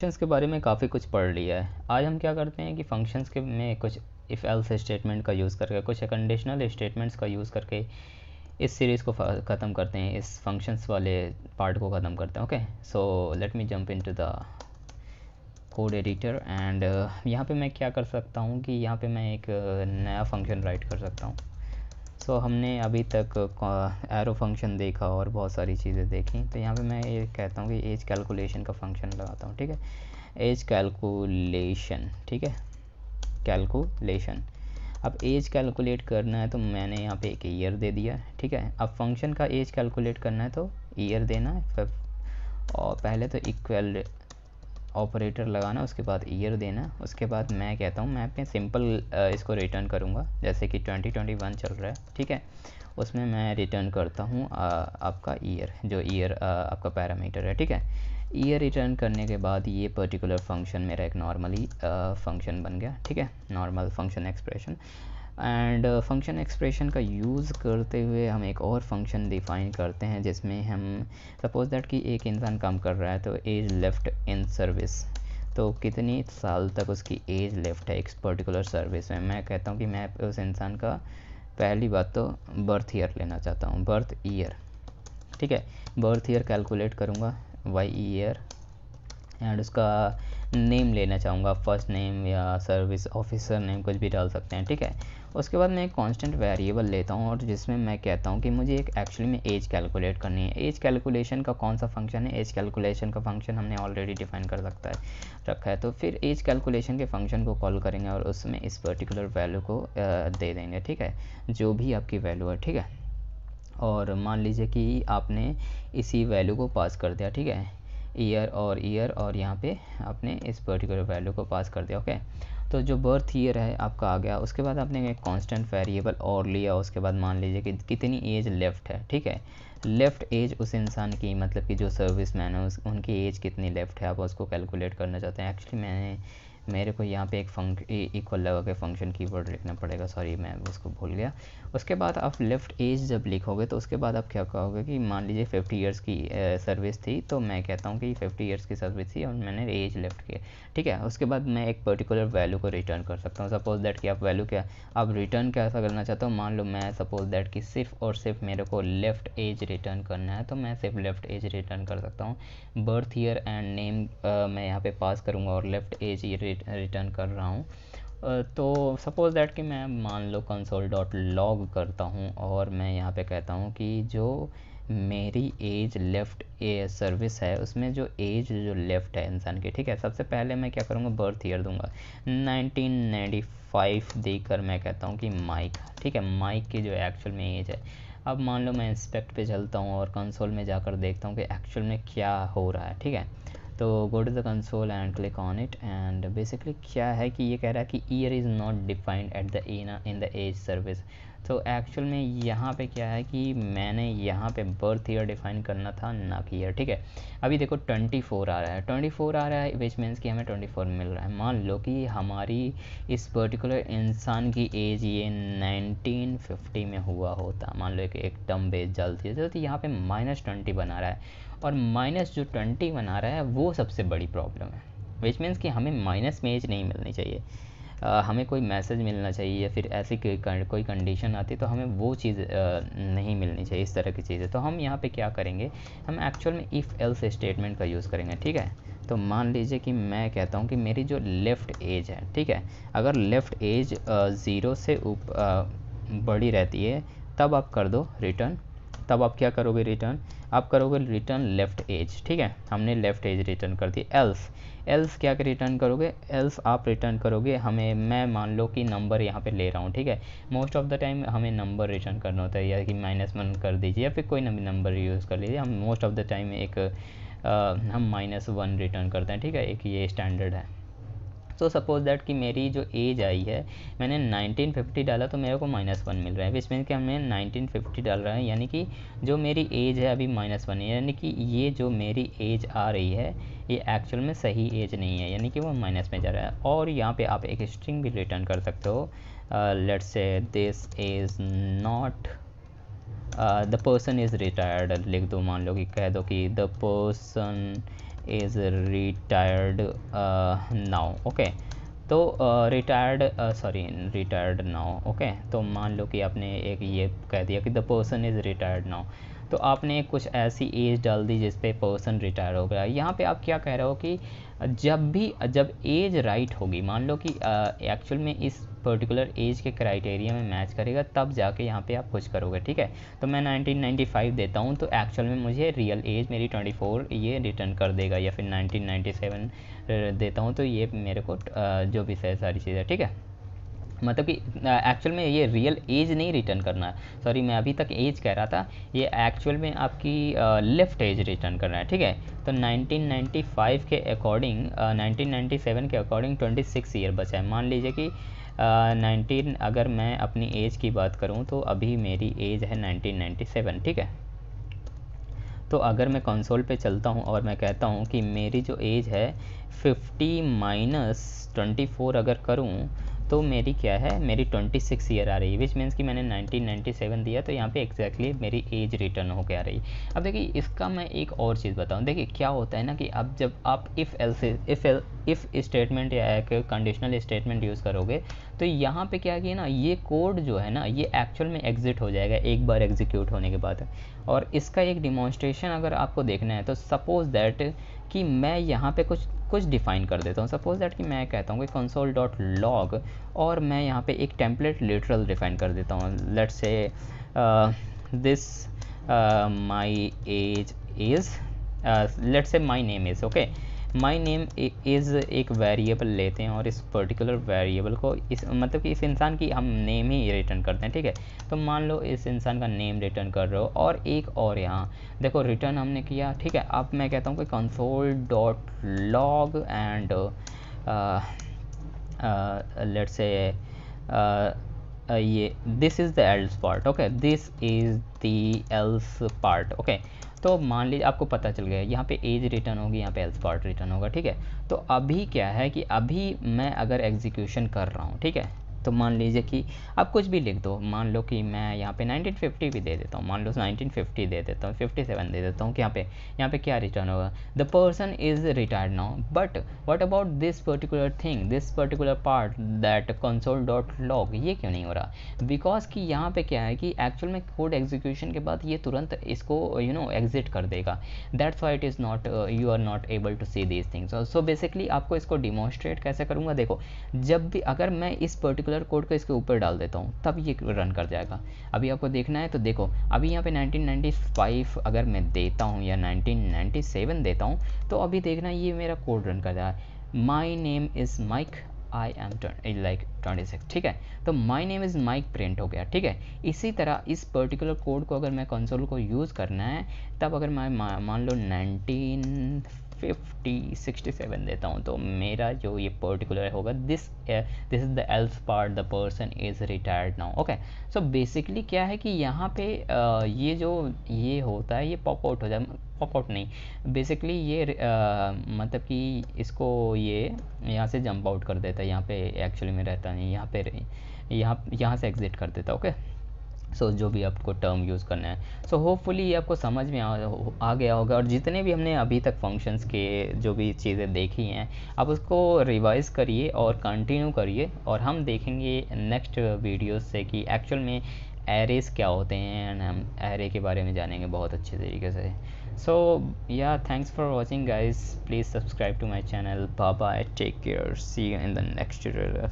Functions के बारे में काफ़ी कुछ पढ़ लिया है। आज हम क्या करते हैं कि फंक्शंस के में कुछ इफ़ एल्स स्टेटमेंट का यूज़ करके, कुछ कंडीशनल स्टेटमेंट्स का यूज़ करके इस सीरीज़ को ख़त्म करते हैं, इस फंक्शंस वाले पार्ट को ख़त्म करते हैं। Okay, so let me jump into the code editor and यहाँ पे मैं क्या कर सकता हूँ कि यहाँ पे मैं एक नया फंक्शन राइट कर सकता हूँ। सो हमने अभी तक एरो फंक्शन देखा और बहुत सारी चीज़ें देखी, तो यहाँ पे मैं ये कहता हूँ कि एज कैलकुलेशन का फंक्शन लगाता हूँ। ठीक है, एज कैलकुलेशन, ठीक है, कैलकुलेशन। अब एज कैलकुलेट करना है तो मैंने यहाँ पे एक ईयर दे दिया। ठीक है, अब फंक्शन का एज कैलकुलेट करना है तो ईयर देना है, और पहले तो इक्वल ऑपरेटर लगाना, उसके बाद ईयर देना, उसके बाद मैं कहता हूँ मैं अपने सिंपल इसको रिटर्न करूँगा, जैसे कि 2021 चल रहा है। ठीक है, उसमें मैं रिटर्न करता हूँ आपका ईयर, जो ईयर आपका पैरामीटर है। ठीक है, ईयर रिटर्न करने के बाद ये पर्टिकुलर फंक्शन मेरा एक नॉर्मली फंक्शन बन गया। ठीक है, normal function expression. And function expression का यूज़ करते हुए हम एक और फंक्शन डिफ़ाइन करते हैं, जिसमें हम सपोज दैट कि एक इंसान काम कर रहा है तो एज लेफ्ट इन सर्विस, तो कितनी साल तक उसकी एज लेफ्ट है एक पर्टिकुलर सर्विस में। मैं कहता हूँ कि मैं उस इंसान का पहली बात तो बर्थ ईयर लेना चाहता हूँ, बर्थ ईयर। ठीक है, बर्थ ईयर कैलकुलेट करूँगा, वाई ईयर, एंड उसका नेम लेना चाहूँगा, फर्स्ट नेम या सर्विस ऑफिसर नेम, कुछ भी डाल सकते हैं। ठीक है, उसके बाद मैं एक कांस्टेंट वेरिएबल लेता हूँ और जिसमें मैं कहता हूँ कि मुझे एक एक्चुअली में एज कैलकुलेट करनी है। एज कैलकुलेशन का कौन सा फंक्शन है? एज कैलकुलेशन का फंक्शन हमने ऑलरेडी डिफाइन कर रखा है, तो फिर एज कैलकुलेशन के फंक्शन को कॉल करेंगे और उसमें इस पर्टिकुलर वैल्यू को दे देंगे। ठीक है, जो भी आपकी वैल्यू है। ठीक है, और मान लीजिए कि आपने इसी वैल्यू को पास कर दिया। ठीक है, ईयर और यहाँ पे आपने इस पर्टिकुलर वैल्यू को पास कर दिया। ओके, तो जो बर्थ ईयर है आपका आ गया। उसके बाद आपने एक कांस्टेंट वेरिएबल और लिया, उसके बाद मान लीजिए कि कितनी एज लेफ़्ट है। ठीक है, लेफ़्ट एज उस इंसान की, मतलब कि जो सर्विस मैन है उनकी एज कितनी लेफ़्ट है, आप उसको कैलकुलेट करना चाहते हैं। एक्चुअली मेरे को यहाँ पे एक इक्वल लगा के फंक्शन कीवर्ड लिखना पड़ेगा, सॉरी मैं उसको भूल गया। उसके बाद आप लेफ़्ट एज जब लिखोगे तो उसके बाद आप क्या कहोगे कि मान लीजिए 50 इयर्स की सर्विस थी, तो मैं कहता हूँ कि 50 इयर्स की सर्विस थी और मैंने एज लेफ़्ट किया। ठीक है, उसके बाद मैं एक पर्टिकुलर वैल्यू को रिटर्न कर सकता हूँ। सपोज दैट कि आप वैल्यू क्या आप रिटर्न कैसा करना चाहते हो, मान लो मैं सपोज दैट कि सिर्फ और सिर्फ मेरे को लेफ़्ट एज रिटर्न करना है, तो मैं सिर्फ लेफ़्ट एज रिटर्न कर सकता हूँ। बर्थ ईयर एंड नेम मैं यहाँ पे पास करूँगा और लेफ़्ट एज रिटर्न कर रहा हूँ। तो सपोज़ दैट कि मैं मान लो console.log करता हूँ और मैं यहाँ पे कहता हूँ कि जो मेरी एज लेफ़्ट सर्विस है उसमें जो एज जो लेफ़्ट है इंसान की। ठीक है, सबसे पहले मैं क्या करूँगा, बर्थ ईयर दूंगा 1995 देकर मैं कहता हूँ कि माइक। ठीक है, माइक की जो एक्चुअल में एज है। अब मान लो मैं इंस्पेक्ट पे चलता हूँ और कंसोल में जाकर देखता हूँ कि एक्चुअल में क्या हो रहा है। ठीक है, तो go to the console and click on it, and basically क्या है कि ये कह रहा है कि year is not defined at the in the edge service. तो एक्चुअल में यहाँ पे क्या है कि मैंने यहाँ पे बर्थ ईयर डिफाइन करना था, ना कि ईयर। ठीक है, अभी देखो 24 आ रहा है, 24 आ रहा है विच मीन्स कि हमें 24 मिल रहा है। मान लो कि हमारी इस पर्टिकुलर इंसान की एज ये 1950 में हुआ होता, मान लो एक टर्म बेस जल्दी है, तो यहाँ पे -20 बना रहा है, और माइनस जो 20 बना रहा है वो सबसे बड़ी प्रॉब्लम है। विच मीन्स कि हमें माइनस में एज नहीं मिलनी चाहिए, हमें कोई मैसेज मिलना चाहिए या फिर ऐसी कोई कंडीशन आती तो हमें वो चीज़ नहीं मिलनी चाहिए, इस तरह की चीज़ें। तो हम यहाँ पे क्या करेंगे, हम एक्चुअल में इफ़ एल्स स्टेटमेंट का यूज़ करेंगे। ठीक है, तो मान लीजिए कि मैं कहता हूँ कि मेरी जो लेफ़्ट एज है, ठीक है, अगर लेफ़्ट एज 0 से बड़ी रहती है तब आप कर दो रिटर्न। तब आप क्या करोगे, रिटर्न आप करोगे रिटर्न लेफ़्ट एज। ठीक है, हमने लेफ़्ट एज रिटर्न कर दी। एल्स क्या रिटर्न करोगे, एल्स आप रिटर्न करोगे हमें, मैं मान लो कि नंबर यहाँ पे ले रहा हूँ। ठीक है, मोस्ट ऑफ द टाइम हमें नंबर रिटर्न करना होता है, या कि -1 कर दीजिए या फिर कोई नंबर यूज़ कर लीजिए। हम मोस्ट ऑफ द टाइम हम -1 रिटर्न करते हैं। ठीक है, एक ये स्टैंडर्ड है। तो सपोज दैट कि मेरी जो एज आई है, मैंने 1950 डाला तो मेरे को -1 मिल रहा है, विच मीन कि हमने 1950 डाल रहा है, यानी कि जो मेरी एज है अभी -1 है, यानी कि ये जो मेरी एज आ रही है ये एक्चुअल में सही एज नहीं है, यानी कि वो माइनस में जा रहा है। और यहाँ पे आप एक स्ट्रिंग भी रिटर्न कर सकते हो, let's say this is not the person is retired लिख दो, मान लो कि कह दो कि the person is retired now. Okay, तो रिटायर्ड नाउ। ओके, तो मान लो कि आपने एक ये कह दिया कि the person is retired now, तो आपने कुछ ऐसी एज डाल दी जिस पे पर्सन रिटायर हो गया। यहाँ पे आप क्या कह रहे हो कि जब एज राइट होगी, मान लो कि एक्चुअल में इस पर्टिकुलर एज के क्राइटेरिया में मैच करेगा, तब जाके यहाँ पे आप कुछ करोगे। ठीक है, तो मैं 1995 देता हूँ तो एक्चुअल में मुझे रियल एज मेरी 24 ये रिटर्न कर देगा, या फिर 1997 देता हूँ तो ये मेरे को जो भी सारी चीज़ें। ठीक है, मतलब कि एक्चुअल में ये रियल एज नहीं रिटर्न करना है, सॉरी मैं अभी तक एज कह रहा था, ये एक्चुअल में आपकी लेफ्ट एज रिटर्न करना है। ठीक है, तो 1995 के अकॉर्डिंग 1997 के अकॉर्डिंग 26 ईयर बचा है। मान लीजिए कि 19 अगर मैं अपनी एज की बात करूं तो अभी मेरी एज है 1997। ठीक है, तो अगर मैं कंसोल पे चलता हूँ और मैं कहता हूँ कि मेरी जो एज है 50 माइनस 24 अगर करूँ तो मेरी क्या है, मेरी 26 ईयर आ रही है, विच मीन्स कि मैंने 1997 दिया तो यहाँ पे एग्जैक्टली मेरी एज रिटर्न होकर आ रही है। अब देखिए इसका मैं एक और चीज़ बताऊँ, देखिए क्या होता है ना कि अब जब आप इफ़ स्टेटमेंट या एक कंडीशनल स्टेटमेंट यूज़ करोगे तो यहाँ पे क्या किया ना, ये कोड जो है ना ये एक्चुअल में एग्जिट हो जाएगा एक बार एग्जीक्यूट होने के बाद। और इसका एक डिमॉन्स्ट्रेशन अगर आपको देखना है तो सपोज दैट कि मैं यहाँ पे कुछ डिफाइन कर देता हूँ। सपोज दैट कि मैं कहता हूँ कि कंसोल डॉट लॉग और मैं यहाँ पे एक टेम्पलेट लिटरल डिफाइन कर देता हूँ। Let's say this my age is, let's say my name is. Okay, my name is एक वेरिएबल लेते हैं और इस पर्टिकुलर वेरिएबल को इस मतलब कि इस इंसान की हम नेम ही रिटर्न करते हैं। ठीक है, तो मान लो इस इंसान का नेम रिटर्न कर रहे हो और एक और यहाँ देखो रिटर्न हमने किया। ठीक है, अब मैं कहता हूँ कि console dot log and let's say ये this is the else part. Okay, this is the else part. Okay, तो मान लीजिए आपको पता चल गया यहाँ पे एज रिटर्न होगी, यहाँ पे एल्स पार्ट रिटर्न होगा। ठीक है, तो अभी क्या है कि अभी मैं अगर एग्जीक्यूशन कर रहा हूँ, ठीक है, तो मान लीजिए कि आप कुछ भी लिख दो, मान लो कि मैं यहाँ पे 1950 भी दे देता हूँ, मान लो 1950 दे देता हूँ, 57 दे देता हूँ कि यहाँ पे क्या रिटर्न होगा, the person is retired now but what about this particular thing, this particular part that console dot log, ये क्यों नहीं हो रहा? बिकॉज कि यहाँ पे क्या है कि एक्चुअल में कोड एग्जीक्यूशन के बाद ये तुरंत इसको एग्जिट कर देगा। That's why it is not, you are not able to see these things. So basically आपको इसको डिमॉन्स्ट्रेट कैसे करूँगा, देखो जब भी अगर मैं इस पर्टिकुलर कोड को इसके ऊपर डाल देता हूँ तब ये रन कर जाएगा। अभी आपको देखना है तो देखो अभी यहाँ पे 1995 अगर मैं देता हूँ या 1997 देता हूँ तो अभी देखना ये मेरा कोड रन कर रहा है। My name is Mike, I am like 26। ठीक है, तो my name is Mike print हो गया। ठीक है, इसी तरह इस पर्टिकुलर कोड को अगर मैं कंसोल को यूज़ करना है तब अगर मैं मान लो 67 देता हूँ तो मेरा जो ये पर्टिकुलर होगा this is the else part, the person is retired now. Okay, so basically क्या है कि यहाँ पे ये जो ये होता है ये पॉप आउट हो जाए, पॉप आउट नहीं बेसिकली ये मतलब कि इसको ये यहाँ से जंप आउट कर देता है, यहाँ पे एक्चुअली में रहता नहीं, यहाँ पे यहाँ से एग्जिट कर देता। ओके, सो जो भी आपको टर्म यूज़ करना है। सो होपफुली ये आपको समझ में आ गया होगा, और जितने भी हमने अभी तक फंक्शंस के जो भी चीज़ें देखी हैं आप उसको रिवाइज़ करिए और कंटिन्यू करिए, और हम देखेंगे नेक्स्ट वीडियोस से कि एक्चुअल में एरेज़ क्या होते हैं एंड हम एरे के बारे में जानेंगे बहुत अच्छे तरीके से। So yeah thanks for watching guys, please subscribe to my channel. Bye bye, take care, see you in the next tutorial.